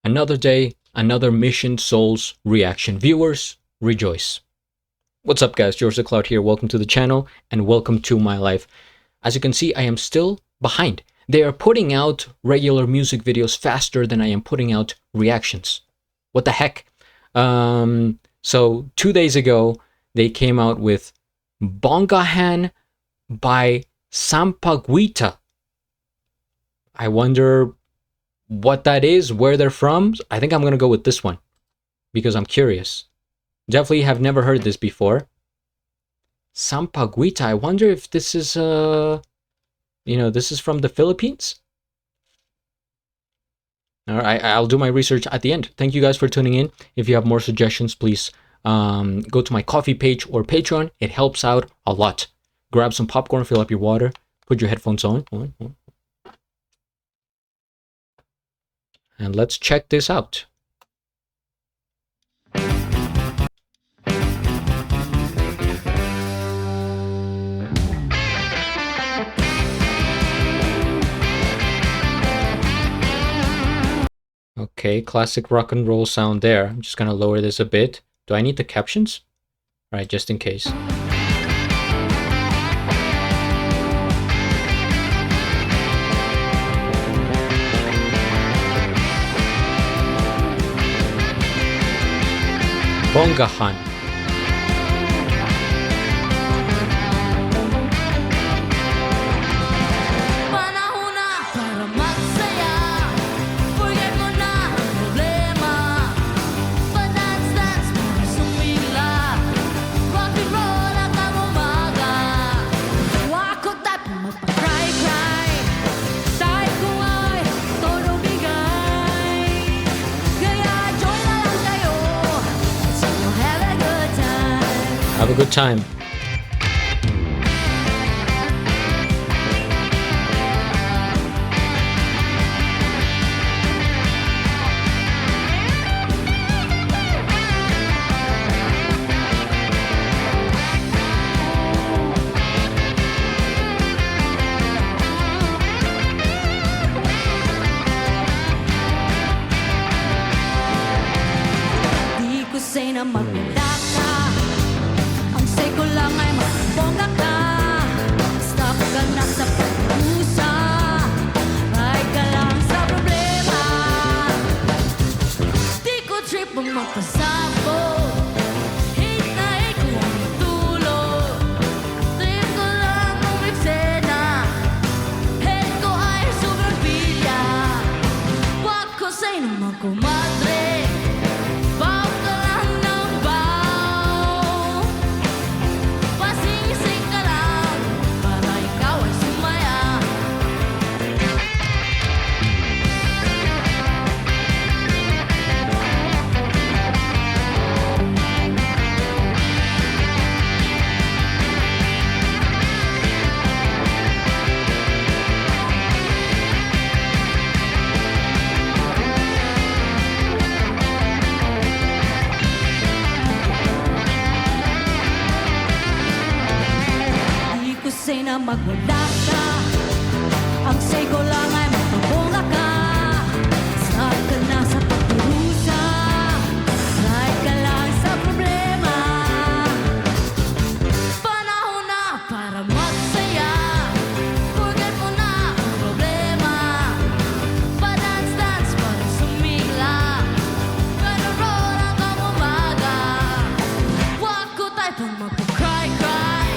Another day, another Mission Souls reaction. Viewers, rejoice. What's up, guys? GeorgeTheCloud here. Welcome to the channel and welcome to my life. As you can see, I am still behind. They are putting out regular music videos faster than I am putting out reactions. What the heck? So 2 days ago, they came out with Bonggahan by Sampaguita. I wonder what that is, where they're from. I think I'm gonna go with this one because I'm curious. Definitely have never heard this before. Sampaguita. I wonder if this is this is from the Philippines. All right, I'll do my research at the end. Thank you guys for tuning in. If you have more suggestions, please go to my coffee page or Patreon. It helps out a lot. Grab some popcorn, fill up your water, put your headphones on. And let's check this out. Okay, classic rock and roll sound there. I'm just gonna lower this a bit. Do I need the captions? All right, just in case. Bonggahan. Have a good time. Di ko say na maganda ka. Ang say ko lang ay magbongga ka. Stop ka na sa pag-usa. Ay ka lang sa problema. Di ko trip ang magpasabog. Hate na hate ko ang matulog. Trip ko lang ang eksena. Hate ko ay sobrang pilya. Wag ko say na magkumadre. Say na magwala ka. Ang say ko lang ay magpabonga ka. Stop ka na sa pagdurusa. Right ka lang sa problema. Panahon na para magsaya. Forget mo na ang problema. Pa-dance-dance para sumigla. Gano'n hanggang umaga. Wag ko tayo pang magpag-cry-cry.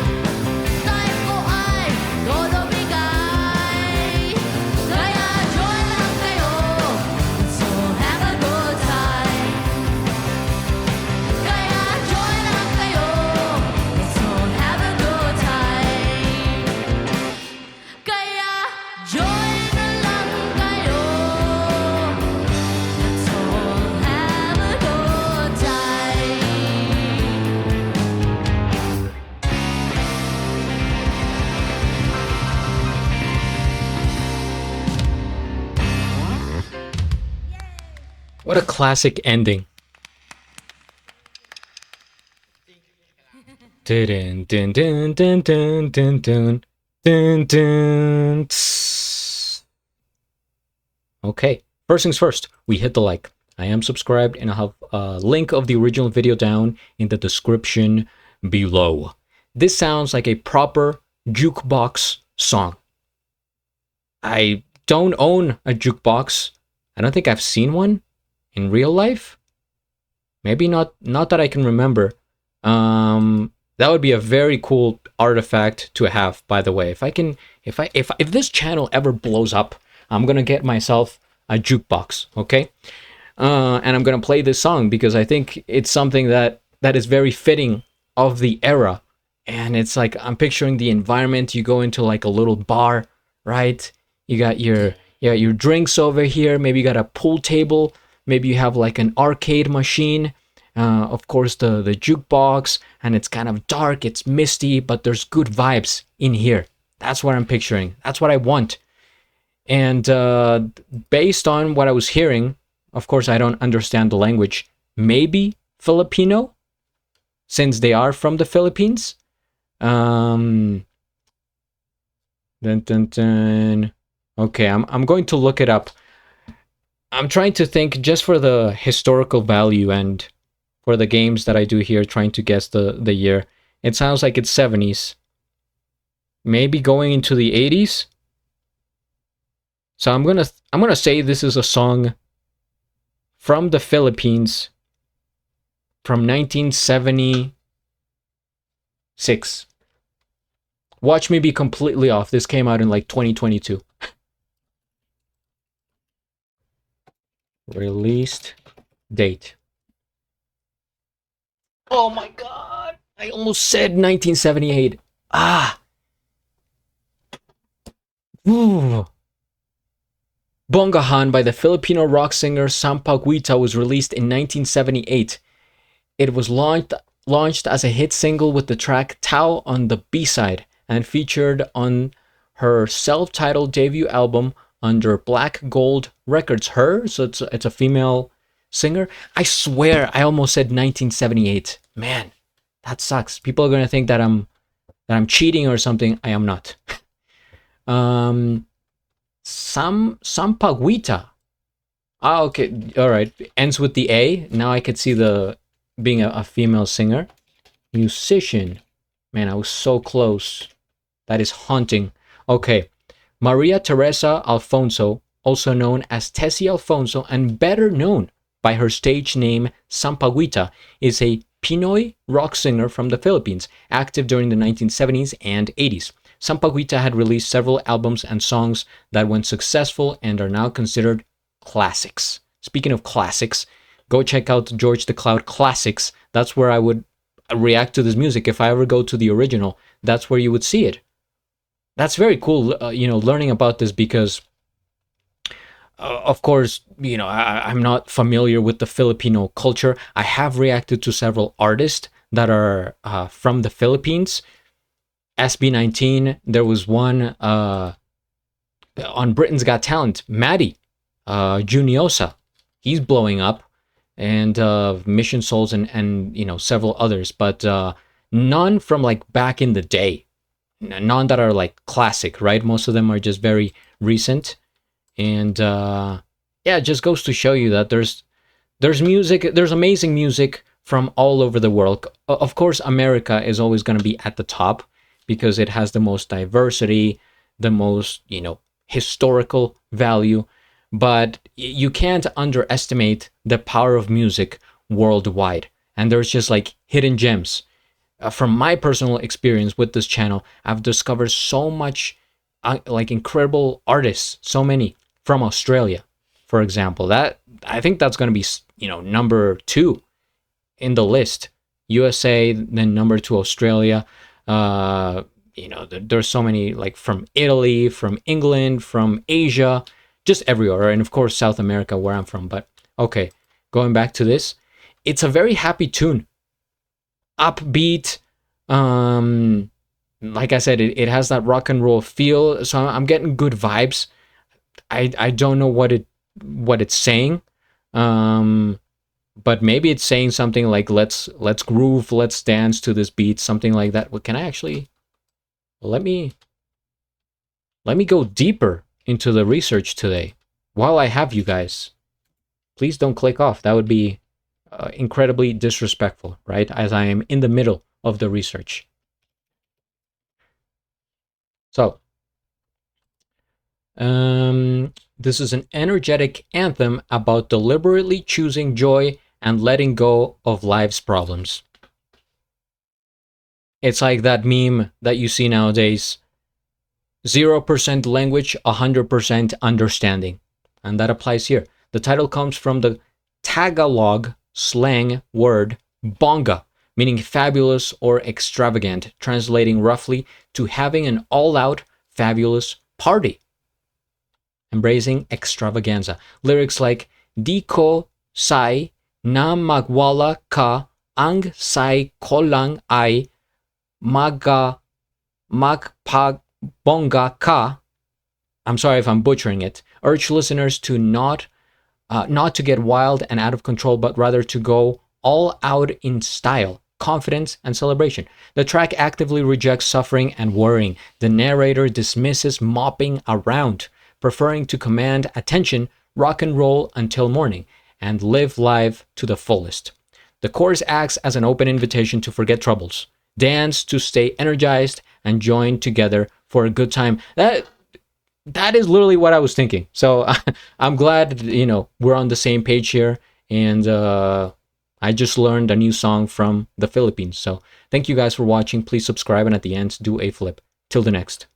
What a classic ending. Dun, dun, dun, dun, dun, dun, dun, dun, dun. Okay, first things first, we hit the like. I am subscribed, and I'll have a link of the original video down in the description below. This sounds like a proper jukebox song. I don't own a jukebox. I don't think I've seen one in real life. Maybe not that I can remember. That would be a very cool artifact to have, by the way. If this channel ever blows up, I'm gonna get myself a jukebox, okay? And I'm gonna play this song because I think it's something that is very fitting of the era. And it's like, I'm picturing the environment. You go into like a little bar, right? You got your drinks over here. Maybe you got a pool table. Maybe you have like an arcade machine. Of course, the jukebox, and it's kind of dark. It's misty, but there's good vibes in here. That's what I'm picturing. That's what I want. And based on what I was hearing, of course, I don't understand the language. Maybe Filipino, since they are from the Philippines. Dun, dun, dun. Okay, I'm going to look it up. I'm trying to think just for the historical value and for the games that I do here, trying to guess the year. It sounds like it's 70s. Maybe going into the 80s. So I'm gonna say this is a song from the Philippines from 1976. Watch me be completely off. This came out in like 2022. Released date. Oh my god! I almost said 1978. Ah! Ooh. Bonggahan by the Filipino rock singer Sampaguita was released in 1978. It was launched as a hit single with the track Tao on the B-side and featured on her self-titled debut album under Black Gold Records. Her, so it's a female singer. I swear I almost said 1978. Man, that sucks. People are gonna think that I'm cheating or something. I am not. Sampaguita. Ah, okay, all right. Ends with the A. Now I could see the being a female singer. Musician. Man, I was so close. That is haunting. Okay. Maria Teresa Alfonso, also known as Tessie Alfonso and better known by her stage name Sampaguita, is a Pinoy rock singer from the Philippines, active during the 1970s and 80s. Sampaguita had released several albums and songs that went successful and are now considered classics. Speaking of classics, go check out GeorgeTheCloud Classics. That's where I would react to this music. If I ever go to the original, that's where you would see it. That's very cool, learning about this because, of course, I'm not familiar with the Filipino culture. I have reacted to several artists that are from the Philippines. SB19, there was one on Britain's Got Talent, Maddie Juniosa. He's blowing up, and Mission Souls and several others, but none from like back in the day. None that are like classic, right? Most of them are just very recent, and yeah, it just goes to show you that there's music, there's amazing music from all over the world. Of course, America is always going to be at the top because it has the most diversity, the most historical value, but you can't underestimate the power of music worldwide. And there's just like hidden gems. From my personal experience with this channel, I've discovered so much like incredible artists, so many from Australia, for example. That I think that's going to be number 2 in the list. USA, then number 2 Australia. There's so many, like from Italy, from England, from Asia, just everywhere, and of course South America, where I'm from. But okay, going back to this, it's a very happy tune, upbeat. Like I said, it has that rock and roll feel, so I'm getting good vibes. I don't know what it's saying, but maybe it's saying something like let's groove, let's dance to this beat, something like that. Well, can I actually let me go deeper into the research today while I have you guys. please don't click off. That would be incredibly disrespectful, right? As I am in the middle of the research. So, this is an energetic anthem about deliberately choosing joy and letting go of life's problems. It's like that meme that you see nowadays, 0% language, 100% understanding. And that applies here. The title comes from the Tagalog slang word bongga, meaning fabulous or extravagant, translating roughly to having an all-out fabulous party. Embracing extravaganza. Lyrics like di ko sai na magwala ka ang sai ko lang ay magpagbongga ka. I'm sorry if I'm butchering it. Urge listeners to not to get wild and out of control, but rather to go all out in style, confidence, and celebration. The track actively rejects suffering and worrying. The narrator dismisses mopping around, preferring to command attention, rock and roll until morning, and live life to the fullest. The chorus acts as an open invitation to forget troubles, dance to stay energized, and join together for a good time. That is literally what I was thinking. So I'm glad, we're on the same page here. And I just learned a new song from the Philippines. So thank you guys for watching. Please subscribe, and at the end, do a flip. Till the next.